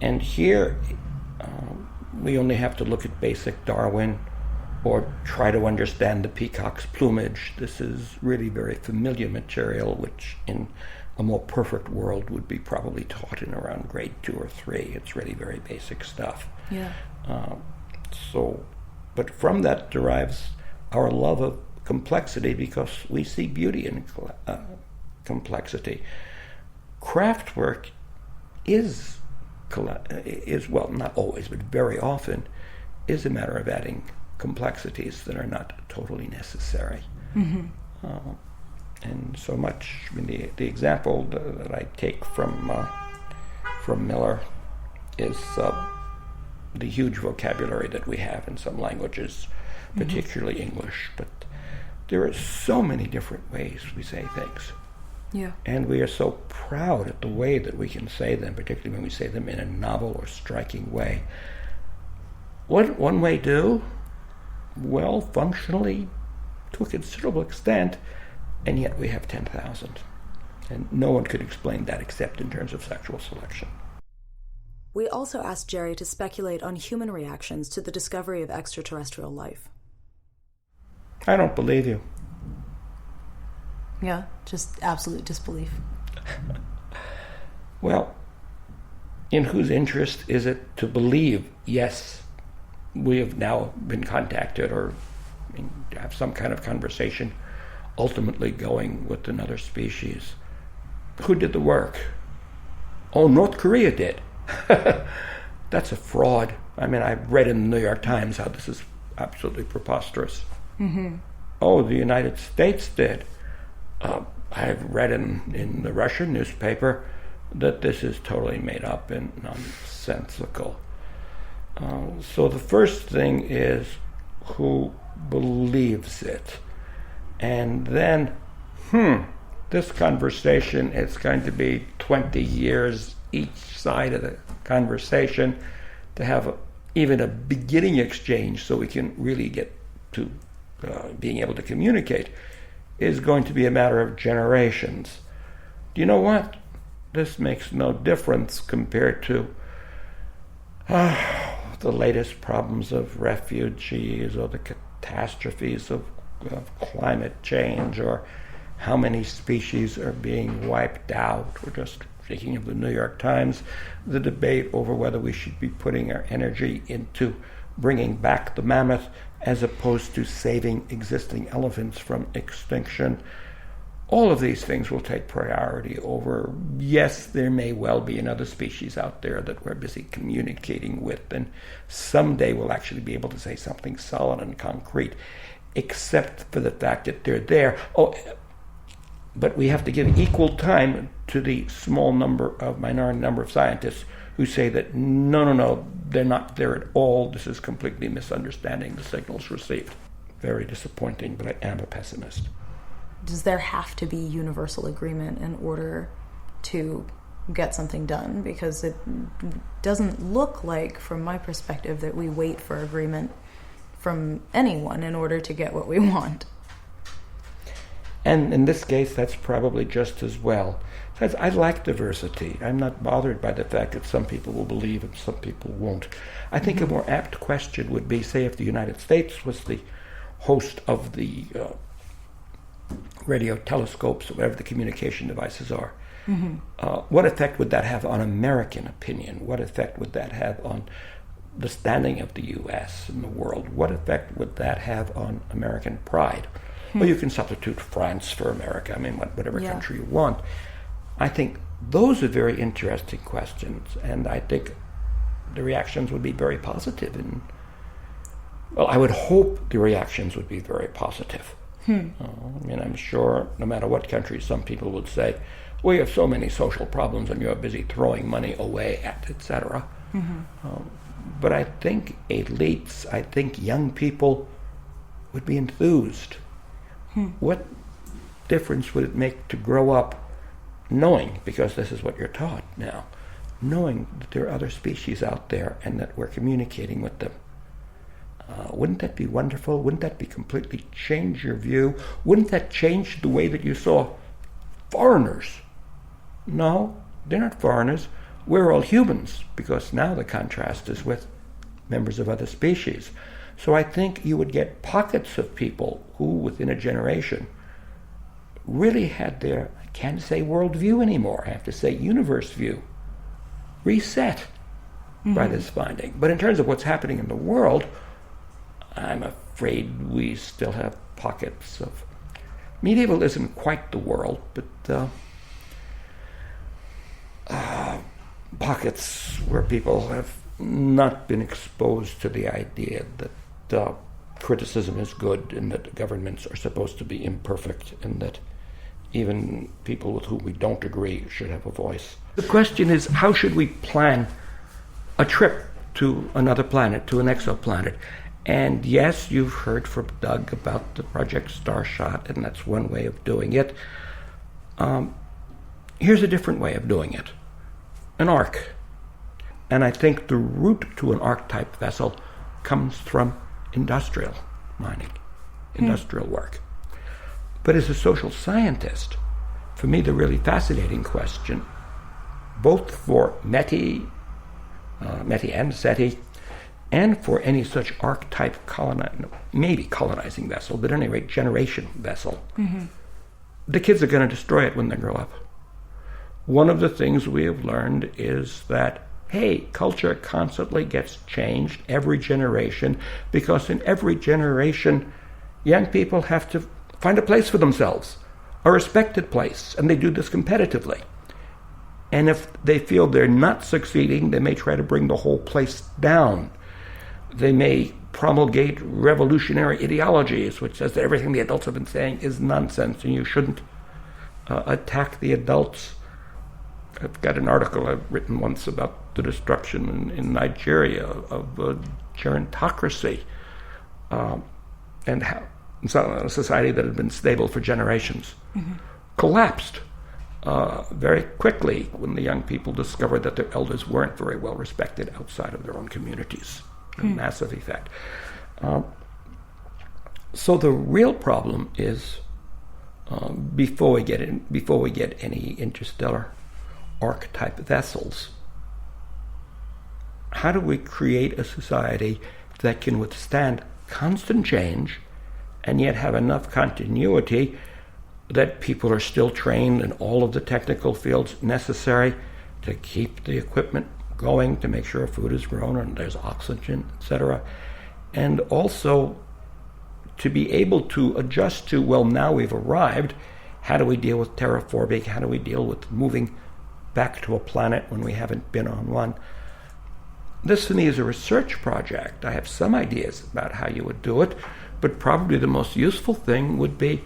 And here, we only have to look at basic Darwin or try to understand the peacock's plumage. This is really very familiar material, which in a more perfect world would be probably taught in around grade 2 or 3. It's really very basic stuff. Yeah. But from that derives our love of complexity, because we see beauty in complexity. Craftwork is, well, not always, but very often, is a matter of adding complexities that are not totally necessary. Mm-hmm. And so much, I mean, the example that I take from Miller is the huge vocabulary that we have in some languages, particularly mm-hmm. English. But there are so many different ways we say things. Yeah. And we are so proud at the way that we can say them, particularly when we say them in a novel or striking way. What one way do? Well, functionally, to a considerable extent, and yet we have 10,000. And no one could explain that except in terms of sexual selection. We also asked Jerry to speculate on human reactions to the discovery of extraterrestrial life. I don't believe you. Yeah, just absolute disbelief. Well, in whose interest is it to believe, yes, we have now been contacted or have some kind of conversation ultimately going with another species? Who did the work? Oh, North Korea did. That's a fraud. I mean, I've read in the New York Times how this is absolutely preposterous. Mm-hmm. Oh, the United States did. I've read in the Russian newspaper that this is totally made up and nonsensical. So the first thing is who believes it. And then, this conversation, it's going to be 20 years each side of the conversation to have even a beginning exchange so we can really get to being able to communicate, is going to be a matter of generations. Do you know what? This makes no difference compared to the latest problems of refugees or the catastrophes of climate change or how many species are being wiped out. We're just speaking of the New York Times, the debate over whether we should be putting our energy into bringing back the mammoth as opposed to saving existing elephants from extinction. All of these things will take priority over, yes, there may well be another species out there that we're busy communicating with, and someday we'll actually be able to say something solid and concrete, except for the fact that they're there. Oh, but we have to give equal time to the minority number of scientists who say that no, they're not there at all. This is completely misunderstanding the signals received. Very disappointing, but I am a pessimist. Does there have to be universal agreement in order to get something done? Because it doesn't look like, from my perspective, that we wait for agreement from anyone in order to get what we want. And in this case, that's probably just as well. I like diversity. I'm not bothered by the fact that some people will believe and some people won't. I think a more apt question would be, say, if the United States was the host of the radio telescopes, or whatever the communication devices are, what effect would that have on American opinion? What effect would that have on the standing of the U.S. in the world? What effect would that have on American pride? Well, you can substitute France for America, whatever country you want. I think those are very interesting questions, and I think the reactions would be very positive. I would hope the reactions would be very positive. I'm sure no matter what country, some people would say, we have so many social problems and you're busy throwing money away at, etc. But I think elites, I think young people would be enthused. What difference would it make to grow up knowing, because this is what you're taught now, knowing that there are other species out there and that we're communicating with them? Wouldn't that be wonderful? Wouldn't that be completely change your view? Wouldn't that change the way that you saw foreigners? No, they're not foreigners. we're all humans, because now the contrast is with members of other species. So I think you would get pockets of people who, within a generation, really had their, I can't say worldview anymore, I have to say universe view, reset by this finding. But in terms of what's happening in the world, I'm afraid we still have pockets of... Medieval isn't quite the world, but pockets where people have not been exposed to the idea that criticism is good and that governments are supposed to be imperfect and that even people with whom we don't agree should have a voice. The question is, how should we plan a trip to another planet, to an exoplanet? And yes, you've heard from Doug about the Project Starshot, and that's one way of doing it. Here's a different way of doing it. An ark. And I think the route to an ark-type vessel comes from industrial mining, industrial work. But as a social scientist, for me the really fascinating question, both for METI and SETI, and for any such arc-type maybe colonizing vessel, but at any rate generation vessel, the kids are going to destroy it when they grow up. One of the things we have learned is that, hey, culture constantly gets changed every generation, because in every generation, young people have to find a place for themselves, a respected place, and they do this competitively. And if they feel they're not succeeding, they may try to bring the whole place down. They may promulgate revolutionary ideologies, which says that everything the adults have been saying is nonsense and you shouldn't attack the adults. I've got an article I've written once about the destruction in Nigeria of gerontocracy and how a society that had been stable for generations collapsed very quickly when the young people discovered that their elders weren't very well respected outside of their own communities. A massive effect. So the real problem is before we get any interstellar arc-type vessels, how do we create a society that can withstand constant change and yet have enough continuity that people are still trained in all of the technical fields necessary to keep the equipment going, to make sure food is grown and there's oxygen, etc. And also to be able to adjust to, well, now we've arrived, how do we deal with terraforming? How do we deal with moving back to a planet when we haven't been on one? This, for me, is a research project. I have some ideas about how you would do it, but probably the most useful thing would be,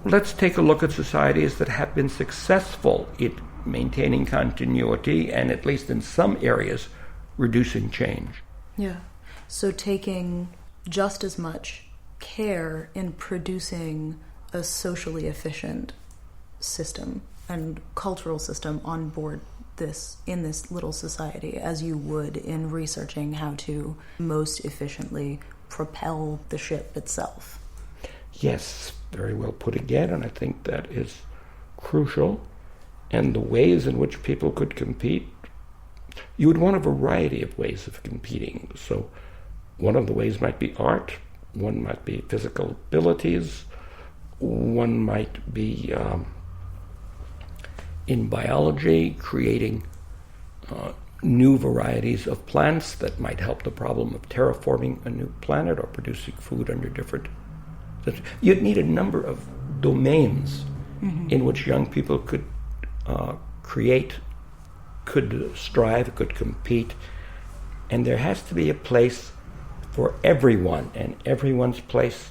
let's take a look at societies that have been successful in maintaining continuity and, at least in some areas, reducing change. Yeah. So taking just as much care in producing a socially efficient system and cultural system on board in this little society as you would in researching how to most efficiently propel the ship itself. Yes, very well put again, and I think that is crucial. And the ways in which people could compete, you would want a variety of ways of competing. So one of the ways might be art, one might be physical abilities, one might be in biology, creating new varieties of plants that might help the problem of terraforming a new planet or producing food under different... You'd need a number of domains in which young people could create, could strive, could compete, and there has to be a place for everyone, and everyone's place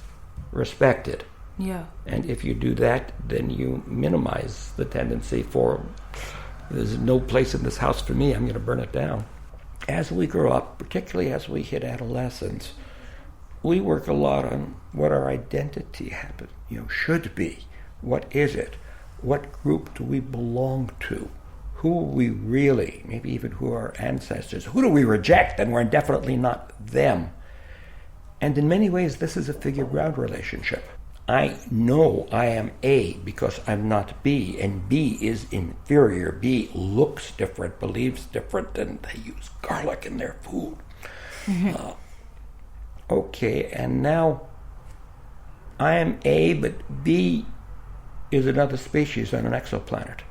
respected. Yeah. And if you do that, then you minimize the tendency for, there's no place in this house for me, I'm going to burn it down. As we grow up, particularly as we hit adolescence, we work a lot on what our identity should be. What is it? What group do we belong to? Who are we really? Maybe even who are our ancestors? Who do we reject and we're definitely not them? And in many ways, this is a figure-ground relationship. I know I am A because I'm not B, and B is inferior. B looks different, believes different, and they use garlic in their food. Okay, and now I am A, but B is another species on an exoplanet.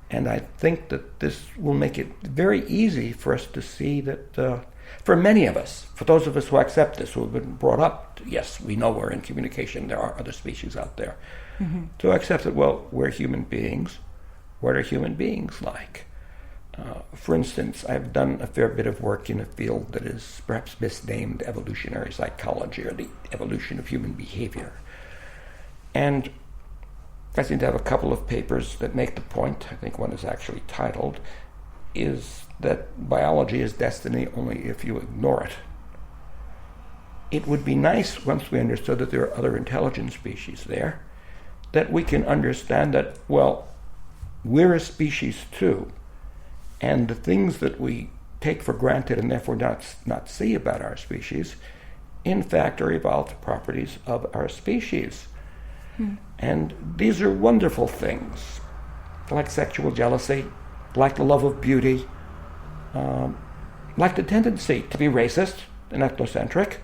And I think that this will make it very easy for us to see that, for many of us, for those of us who accept this, who have been brought up, yes, we know we're in communication, there are other species out there, to accept that, well, we're human beings. What are human beings like? For instance, I've done a fair bit of work in a field that is perhaps misnamed evolutionary psychology, or the evolution of human behavior. And I seem to have a couple of papers that make the point. I think one is actually titled, is that biology is destiny only if you ignore it. It would be nice, once we understood that there are other intelligent species there, that we can understand that, well, we're a species too, and the things that we take for granted and therefore not see about our species, in fact, are evolved properties of our species. And these are wonderful things, like sexual jealousy, like the love of beauty, like the tendency to be racist and ethnocentric.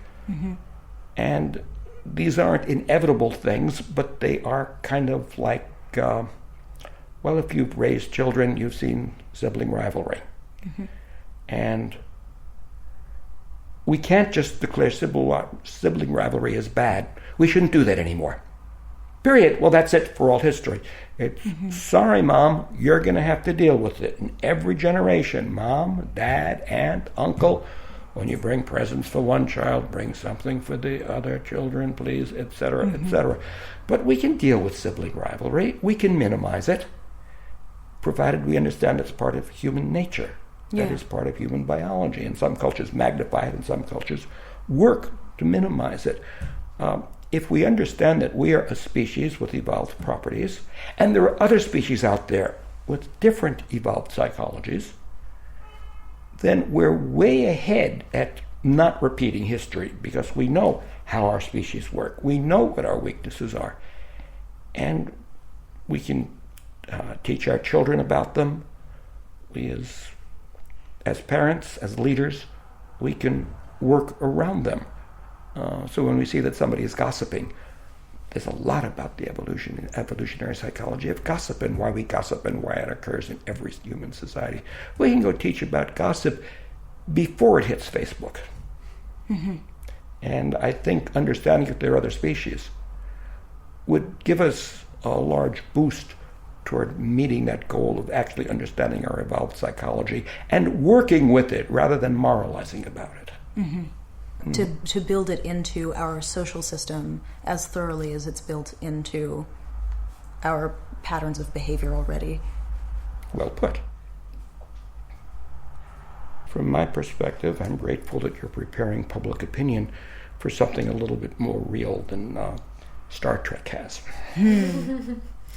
And these aren't inevitable things, but they are kind of like, well, if you've raised children, you've seen sibling rivalry. And we can't just declare sibling rivalry as bad. We shouldn't do that anymore. Period. Well, that's it for all history. It's, sorry, Mom, you're going to have to deal with it. In every generation, Mom, Dad, Aunt, Uncle, when you bring presents for one child, bring something for the other children, please, etc., etc. But we can deal with sibling rivalry. We can minimize it, provided we understand it's part of human nature. That is part of human biology. And some cultures magnify it, and some cultures work to minimize it. If we understand that we are a species with evolved properties, and there are other species out there with different evolved psychologies, then we're way ahead at not repeating history, because we know how our species work. We know what our weaknesses are. And we can teach our children about them. We, as parents, as leaders, we can work around them. So when we see that somebody is gossiping, there's a lot about the evolutionary psychology of gossip and why we gossip and why it occurs in every human society. We can go teach about gossip before it hits Facebook. And I think understanding that there are other species would give us a large boost toward meeting that goal of actually understanding our evolved psychology and working with it rather than moralizing about it. To build it into our social system as thoroughly as it's built into our patterns of behavior already. Well put. From my perspective, I'm grateful that you're preparing public opinion for something a little bit more real than Star Trek has.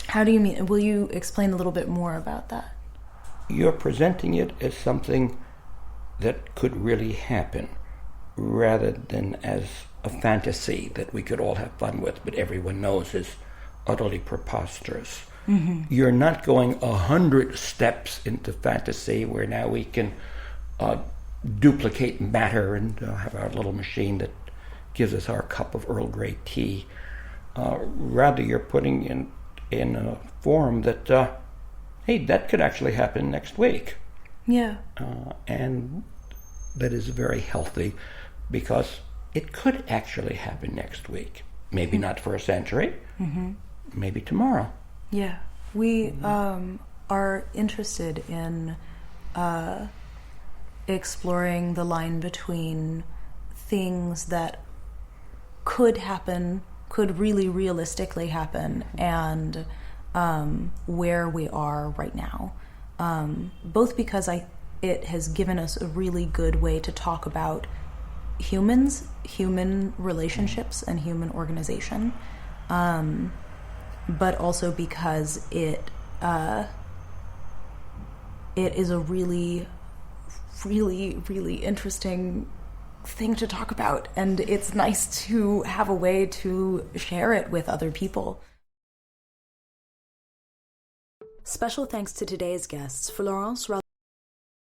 How do you mean? Will you explain a little bit more about that? You're presenting it as something that could really happen, rather than as a fantasy that we could all have fun with, but everyone knows is utterly preposterous. You're not going 100 steps into fantasy where now we can duplicate matter and have our little machine that gives us our cup of Earl Grey tea. Rather, you're putting in a form that, hey, that could actually happen next week. And that is very healthy, because it could actually happen next week. Maybe not for a century, maybe tomorrow. We are interested in exploring the line between things that could happen, could really realistically happen, and where we are right now. Both because it has given us a really good way to talk about humans, human relationships, and human organization, but also because it is a really, really, really interesting thing to talk about, and it's nice to have a way to share it with other people. Special thanks to today's guests, Florence,